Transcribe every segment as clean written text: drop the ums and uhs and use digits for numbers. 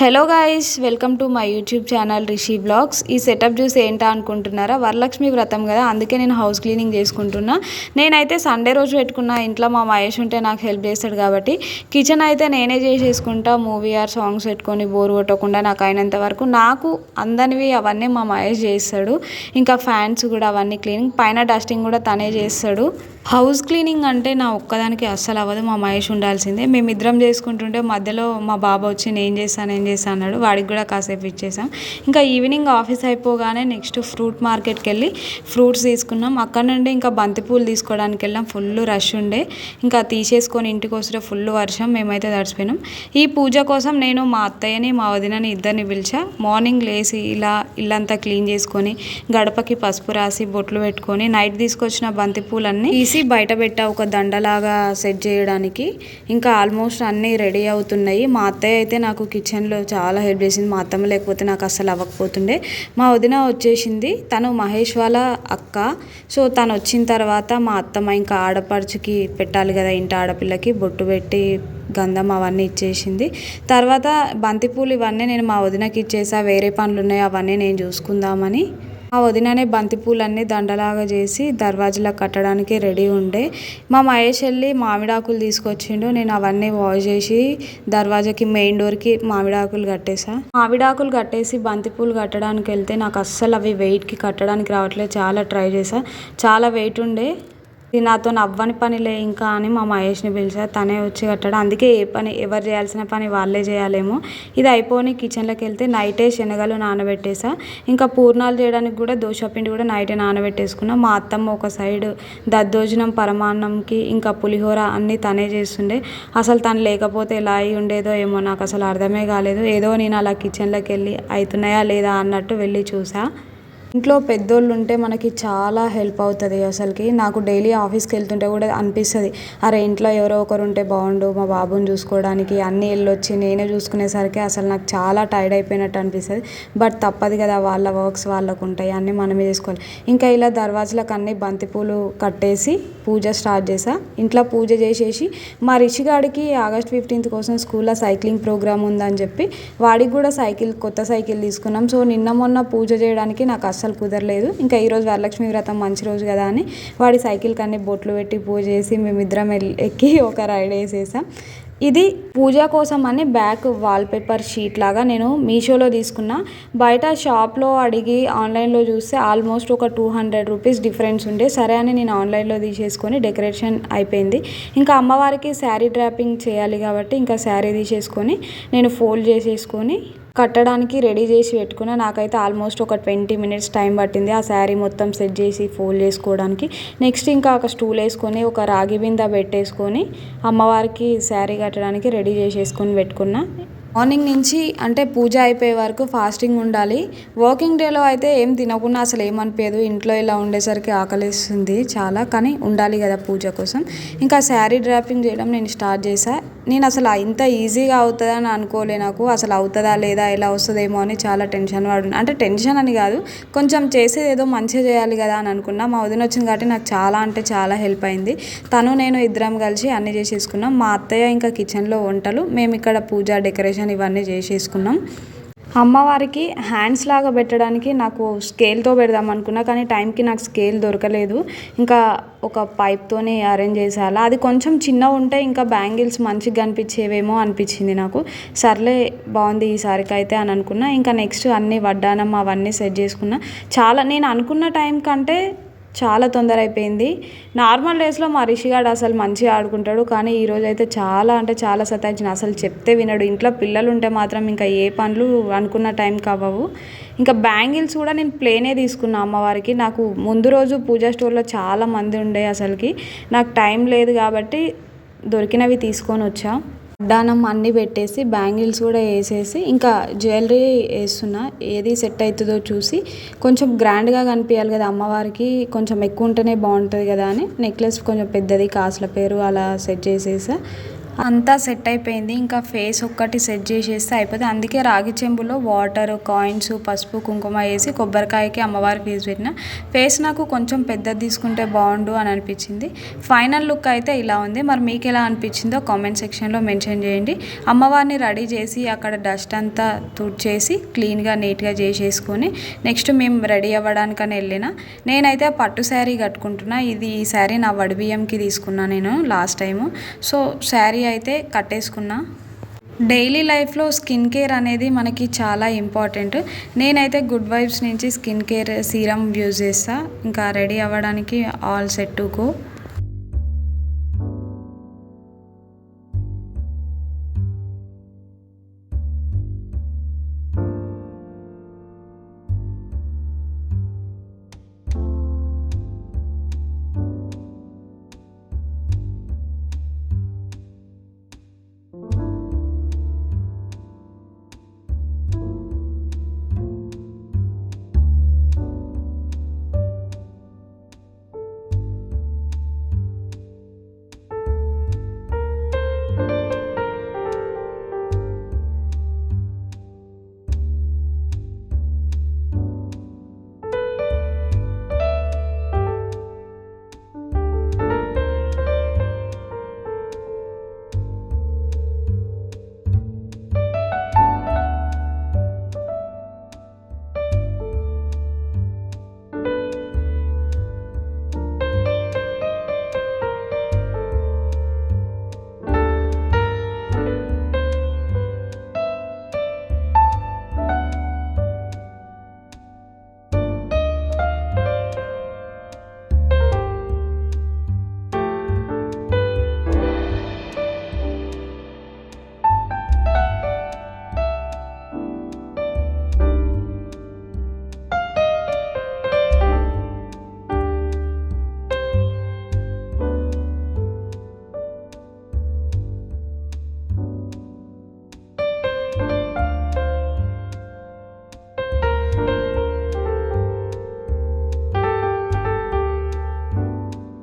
Hello guys, welcome to my YouTube channel Rishi blogs. ఈ setup చూసి ఏంటా అనుకుంటున్నారా? వరలక్ష్మి వ్రతం కదా, అందుకే నేను హౌస్ క్లీనింగ్ చేసుకుంటున్నా. నేనైతే సండే రోజు పెట్టుకున్నా. ఇంట్లో మా మహేష్ ఉంటే నాకు హెల్ప్ చేస్తాడు కాబట్టి కిచెన్ అయితే నేనే చేసేసుకుంటా. మూవీ ఆర్ సాంగ్స్ పెట్టుకొని బోర్ కొట్టకుండా నాకు అయినంత వరకు. నాకు అందనివి అవన్నీ మా మహేష్ చేస్తాడు. ఇంకా ఫ్యాన్స్ కూడా అవన్నీ క్లీనింగ్, పైన డస్టింగ్ కూడా తనే చేస్తాడు. హౌస్ క్లీనింగ్ అంటే నా ఒక్కదానికి అస్సలు అవ్వదు, మా మహేష్ ఉండాల్సిందే. మేమిద్దరం చేసుకుంటుంటే మధ్యలో మా బాబు వచ్చి నేను చేస్తాను అన్నాడు. వాడికి కూడా కాసేపు ఇచ్చేసాం. ఇంకా ఈవినింగ్ ఆఫీస్ అయిపోగానే నెక్స్ట్ ఫ్రూట్ మార్కెట్కి వెళ్ళి ఫ్రూట్స్ తీసుకున్నాం. అక్కడ నుండి ఇంకా బంతిపూలు తీసుకోవడానికి వెళ్ళాం. ఫుల్ రష్ ఉండే, ఇంకా తీసేసుకొని ఇంటికి వస్తే ఫుల్ వర్షం, మేమైతే తడిచిపోయినాం. ఈ పూజ కోసం నేను మా అత్తయ్యని మా వదినని ఇద్దరిని పిలిచా. మార్నింగ్ లేచి ఇలా ఇల్లంతా క్లీన్ చేసుకొని గడపకి పసుపు రాసి బొట్లు పెట్టుకొని నైట్ తీసుకొచ్చిన బంతిపూలన్నీ తీసి బయట పెట్టా ఒక దండలాగా సెట్ చేయడానికి. ఇంకా ఆల్మోస్ట్ అన్నీ రెడీ అవుతున్నాయి. మా అత్తయ్య అయితే నాకు కిచెన్లో చాలా హెల్ప్ చేసింది. మా అత్తమ్మ లేకపోతే నాకు అస్సలు అవ్వకపోతుండే. మా వదిన వచ్చేసింది, తను మహేష్ వాళ్ళ అక్క. సో తను వచ్చిన తర్వాత మా అత్తమ్మ ఇంకా ఆడపడుచుకి పెట్టాలి కదా, ఇంటి ఆడపిల్లకి బొట్టు పెట్టి గంధం అవన్నీ ఇచ్చేసింది. తర్వాత బంతిపూలు ఇవన్నీ నేను మా వదినకి ఇచ్చేసా. వేరే పనులు ఉన్నాయి అవన్నీ నేను చూసుకుందామని మా వదిననే బంతిపూలన్నీ దండలాగా చేసి దర్వాజలో కట్టడానికి రెడీ ఉండే. మా మహేష్ వెళ్ళి మామిడాకులు తీసుకొచ్చిండు. నేను అవన్నీ వాష్ చేసి దర్వాజాకి మెయిన్ డోర్కి మామిడాకులు కట్టేసా. మామిడాకులు కట్టేసి బంతిపూలు కట్టడానికి వెళ్తే నాకు అస్సలు అవి వెయిట్కి కట్టడానికి రావట్లేదు. చాలా ట్రై చేసా, చాలా వెయిట్ ఉండే. ఇది నాతో అవ్వని పనిలే ఇంకా అని మా మహేష్ని పిలిచా. తనే వచ్చి కట్టాడు. అందుకే ఏ పని ఎవరు చేయాల్సిన పని వాళ్ళే చేయాలేమో. ఇది అయిపోయి కిచెన్లోకి వెళ్తే నైటే శనగలు నానబెట్టేసా. ఇంకా పూర్ణాలు చేయడానికి కూడా దోశపిండి కూడా నైటే నానబెట్టేసుకున్నా. మా అత్తమ్మ ఒక సైడ్ దద్దోజనం పరమాన్నంకి ఇంకా పులిహోర అన్నీ తనే చేస్తుండే. అసలు తను లేకపోతే ఎలా అయి ఉండేదో ఏమో, నాకు అసలు అర్థమే కాలేదు. ఏదో నేను అలా కిచెన్లోకి వెళ్ళి అవుతున్నాయా లేదా అన్నట్టు వెళ్ళి చూసా. ఇంట్లో పెద్దోళ్ళు ఉంటే మనకి చాలా హెల్ప్ అవుతుంది. అసలుకి నాకు డైలీ ఆఫీస్కి వెళ్తుంటే కూడా అనిపిస్తుంది, అరే ఇంట్లో ఎవరో ఒకరు ఉంటే బాగుండు మా బాబుని చూసుకోవడానికి. అన్నీ వెళ్ళొచ్చి నేనే చూసుకునేసరికి అసలు నాకు చాలా టైర్డ్ అయిపోయినట్టు అనిపిస్తుంది. బట్ తప్పదు కదా, వాళ్ళ వర్క్స్ వాళ్ళకు ఉంటాయి, అన్నీ మనమే చేసుకోవాలి. ఇంకా ఇలా దర్వాజలకు అన్ని బంతిపూలు కట్టేసి పూజ స్టార్ట్ చేసా. ఇంట్లో పూజ చేసేసి మా రిషిగాడికి ఆగస్ట్ 15th కోసం స్కూల్లో సైక్లింగ్ ప్రోగ్రామ్ ఉందని చెప్పి వాడికి కూడా కొత్త సైకిల్ తీసుకున్నాం. సో నిన్న మొన్న పూజ చేయడానికి నాకు అస్సలు కుదరలేదు. ఇంకా ఈరోజు వరలక్ష్మి వ్రతం మంచి రోజు కదా అని వాడి సైకిల్కి అన్ని బొట్లు పెట్టి పూజ చేసి మేమిద్దరం ఎక్కి ఒక రైడ్ వేసేసాం. ఇది పూజ కోసం అని బ్యాక్ వాల్పేపర్ షీట్ లాగా నేను మీషోలో తీసుకున్నా. బయట షాప్లో అడిగి ఆన్లైన్లో చూస్తే ఆల్మోస్ట్ ఒక 200 రూపీస్ డిఫరెన్స్ ఉండే. సరే అని నేను ఆన్లైన్లో తీసేసుకొని డెకరేషన్ అయిపోయింది. ఇంకా అమ్మవారికి శారీ డ్రాపింగ్ చేయాలి కాబట్టి ఇంకా శారీ తీసేసుకొని నేను ఫోల్డ్ చేసేసుకొని కట్టడానికి రెడీ చేసి పెట్టుకున్నా. నాకైతే ఆల్మోస్ట్ ఒక 20 minutes టైం పట్టింది ఆ శారీ మొత్తం సెట్ చేసి ఫోల్డ్ చేసుకోవడానికి. నెక్స్ట్ ఇంకా ఒక స్టూల్ వేసుకొని ఒక రాగి బిందె పెట్టేసుకొని అమ్మవారికి శారీ కట్టడానికి రెడీ చేసేసుకొని పెట్టుకున్నా. మార్నింగ్ నుంచి అంటే పూజ అయిపోయే వరకు ఫాస్టింగ్ ఉండాలి. వర్కింగ్ డేలో అయితే ఏం తినకుండా అసలు ఏమనిపించదు. ఇంట్లో ఇలా ఉండేసరికి ఆకలిస్తుంది చాలా, కానీ ఉండాలి కదా పూజ కోసం. ఇంకా శారీ డ్రాపింగ్ చేయడం నేను స్టార్ట్ చేశా. నేను అసలు ఇంత ఈజీగా అవుతుందని అనుకోలే. నాకు అసలు అవుతుందా లేదా, ఎలా వస్తుందేమో అని చాలా టెన్షన్ పడున్నా. అంటే టెన్షన్ అని కాదు, కొంచెం చేసేది ఏదో మంచిగా చేయాలి కదా అని అనుకున్నా. మా వదిన వచ్చింది కాబట్టి నాకు చాలా అంటే చాలా హెల్ప్ అయింది. తను నేను ఇద్దరం కలిసి అన్నీ చేసేసుకున్నాం. మా అత్తయ్య ఇంకా కిచెన్లో వంటలు, మేము ఇక్కడ పూజ డెకరేషన్ ఇవన్నీ చేసేసుకున్నాం. అమ్మవారికి హ్యాండ్స్ లాగా పెట్టడానికి నాకు స్కేల్తో పెడదాం అనుకున్నా, కానీ టైంకి నాకు స్కేల్ దొరకలేదు. ఇంకా ఒక పైప్తోనే అరేంజ్ చేసేయాలి. అది కొంచెం చిన్నగా ఉంటే ఇంకా బ్యాంగిల్స్ మంచిగా కనిపించేవేమో అనిపించింది నాకు. సర్లే బాగుంది ఈసారికి అయితే అని అనుకున్నా. ఇంకా నెక్స్ట్ అన్నీ వడ్డానం అవన్నీ సెట్ చేసుకున్నా. చాలా నేను అనుకున్న టైం కంటే చాలా తొందర అయిపోయింది. నార్మల్ డేస్లో మా రిషిగాడు అసలు మంచిగా ఆడుకుంటాడు, కానీ ఈరోజు అయితే చాలా అంటే చాలా సతాయించిన. అసలు చెప్తే వినడు. ఇంట్లో పిల్లలు ఉంటే మాత్రం ఇంకా ఏ పనులు అనుకున్న టైంకి అవ్వవు. ఇంకా బ్యాంగిల్స్ కూడా నేను ప్లేనే తీసుకున్నా అమ్మవారికి. నాకు ముందు రోజు పూజా స్టోర్లో చాలా మంది ఉండే, అసలుకి నాకు టైం లేదు కాబట్టి దొరికినవి తీసుకొని వచ్చా. వడ్డానం అన్నీ పెట్టేసి బ్యాంగిల్స్ కూడా వేసేసి ఇంకా జ్యువెలరీ వేస్తున్నా. ఏది సెట్ అవుతుందో చూసి కొంచెం గ్రాండ్గా కనిపించాలి కదా అమ్మవారికి, కొంచెం ఎక్కువ ఉంటేనే బాగుంటుంది కదా అని నెక్లెస్ కొంచెం పెద్దది కాసుల పేరు అలా సెట్ చేసేసా. అంతా సెట్ అయిపోయింది. ఇంకా ఫేస్ ఒక్కటి సెట్ చేసేస్తే అయిపోతుంది. అందుకే రాగి చెంబులో వాటర్, కాయిన్స్, పసుపు, కుంకుమ వేసి కొబ్బరికాయకి అమ్మవారి ఫేస్ పెట్టిన. ఫేస్ నాకు కొంచెం పెద్దది తీసుకుంటే బాగుండు అని అనిపించింది. ఫైనల్ లుక్ అయితే ఇలా ఉంది. మరి మీకు ఎలా అనిపించిందో కామెంట్ సెక్షన్లో మెన్షన్ చేయండి. అమ్మవారిని రెడీ చేసి అక్కడ డస్ట్ అంతా తుడిచేసి క్లీన్గా నీట్గా చేసేసుకొని నెక్స్ట్ మేము రెడీ అవ్వడానికని వెళ్ళిన. నేనైతే పట్టు శారీ కట్టుకుంటున్నా. ఈ శారీ నా వడిబియ్యంకి తీసుకున్నా నేను లాస్ట్ టైము. సో శారీ అయితే కట్టేసుకున్నా. డైలీ లైఫ్లో స్కిన్ కేర్ అనేది మనకి చాలా ఇంపార్టెంట్. నేనైతే గుడ్ వైబ్స్ నుంచి స్కిన్ కేర్ సీరం యూజ్ చేస్తా. ఇంకా రెడీ అవ్వడానికి ఆల్ సెట్ టు గో.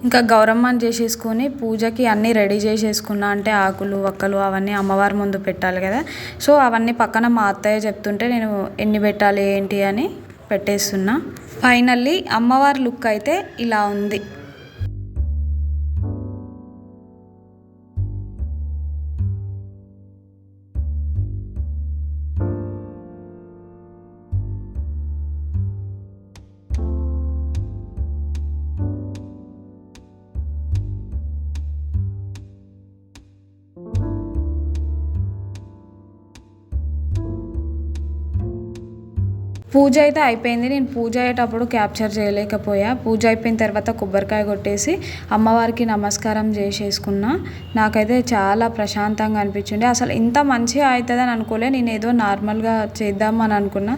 ఇంకా గౌరమ్మని చేసేసుకొని పూజకి అన్నీ రెడీ చేసేసుకున్నా. అంటే ఆకులు, వక్కలు అవన్నీ అమ్మవారి ముందు పెట్టాలి కదా. సో అవన్నీ పక్కన మా అత్తయ్య చెప్తుంటే నేను ఎన్ని పెట్టాలి ఏంటి అని పెట్టేస్తున్నా. ఫైనల్లీ అమ్మవారి లుక్ అయితే ఇలా ఉంది. పూజ అయితే అయిపోయింది. నేను పూజ అయ్యేటప్పుడు క్యాప్చర్ చేయలేకపోయా. పూజ అయిపోయిన తర్వాత కొబ్బరికాయ కొట్టేసి అమ్మవారికి నమస్కారం చేసేసుకున్నా. నాకైతే చాలా ప్రశాంతంగా అనిపించింది. అసలు ఇంత మంచిగా అవుతుందని అనుకోలే. నేను ఏదో నార్మల్గా చేద్దామని అనుకున్నా.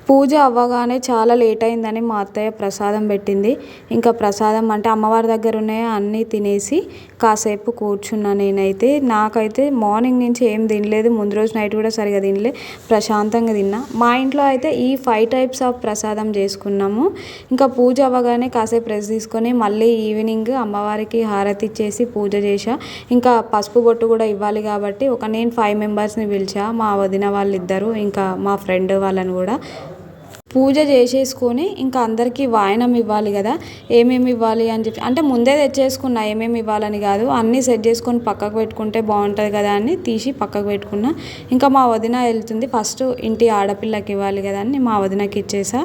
పూజ అవ్వగానే చాలా లేట్ అయిందని మా అత్తయ్య ప్రసాదం పెట్టింది. ఇంకా ప్రసాదం అంటే అమ్మవారి దగ్గర ఉన్నాయో అన్నీ తినేసి కాసేపు కూర్చున్నా. నాకైతే మార్నింగ్ నుంచి ఏం తినలేదు. ముందు రోజు నైట్ కూడా సరిగా తినలే, ప్రశాంతంగా తిన్నా. మా ఇంట్లో అయితే ఈ 5 టైప్స్ ఆఫ్ ప్రసాదం చేసుకున్నాము. ఇంకా పూజ అవ్వగానే కాసేపు రెస్ట్ తీసుకొని మళ్ళీ ఈవినింగ్ అమ్మవారికి హారతి ఇచ్చేసి పూజ చేసా. ఇంకా పసుపు బొట్టు కూడా ఇవ్వాలి కాబట్టి నేను 5 మెంబర్స్ని పిలిచా. మా వదిన వాళ్ళిద్దరు ఇంకా మా ఫ్రెండ్ వాళ్ళని కూడా. పూజ చేసేసుకొని ఇంకా అందరికీ వాయనం ఇవ్వాలి కదా, ఏమేమి ఇవ్వాలి అని చెప్పి అంటే ముందే తెచ్చేసుకున్నా, ఏమేమి ఇవ్వాలని కాదు, అన్నీ సెట్ చేసుకొని పక్కకు పెట్టుకుంటే బాగుంటుంది కదా అని తీసి పక్కకు పెట్టుకున్నా. ఇంకా మా వదిన వెళ్తుంది, ఫస్ట్ ఇంటి ఆడపిల్లకి ఇవ్వాలి కదా అని మా వదినకి ఇచ్చేసా.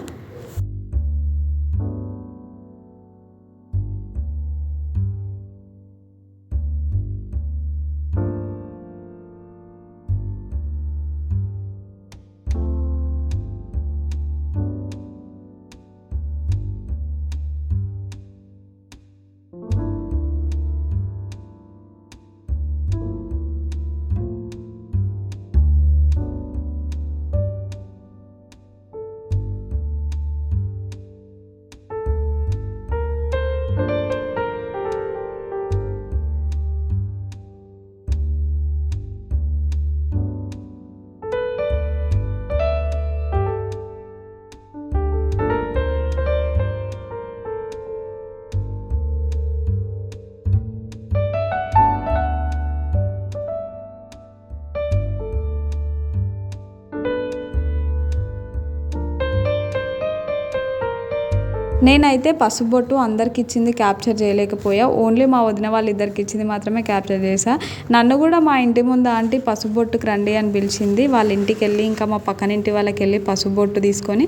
నేనైతే పసుపు బొట్టు అందరికి ఇచ్చింది క్యాప్చర్ చేయలేకపోయా, ఓన్లీ మా వదిన వాళ్ళిద్దరికి ఇచ్చింది మాత్రమే క్యాప్చర్ చేసా. నన్ను కూడా మా ఇంటి ముందు ఆంటీ పసుపు బొట్టుకు రండి అని పిలిచింది. వాళ్ళ ఇంటికి వెళ్ళి ఇంకా మా పక్కన ఇంటి వాళ్ళకి వెళ్ళి పసుపు బొట్టు తీసుకొని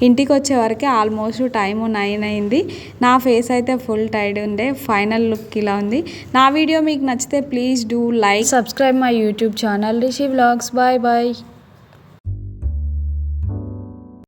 ఇంటికి వచ్చే వరకే ఆల్మోస్ట్ టైము 9 అయింది. నా ఫేస్ అయితే ఫుల్ టైర్డ్ ఉండే. ఫైనల్ లుక్ ఇలా ఉంది. నా వీడియో మీకు నచ్చితే please do like, subscribe my YouTube channel Rishi vlogs. Bye bye.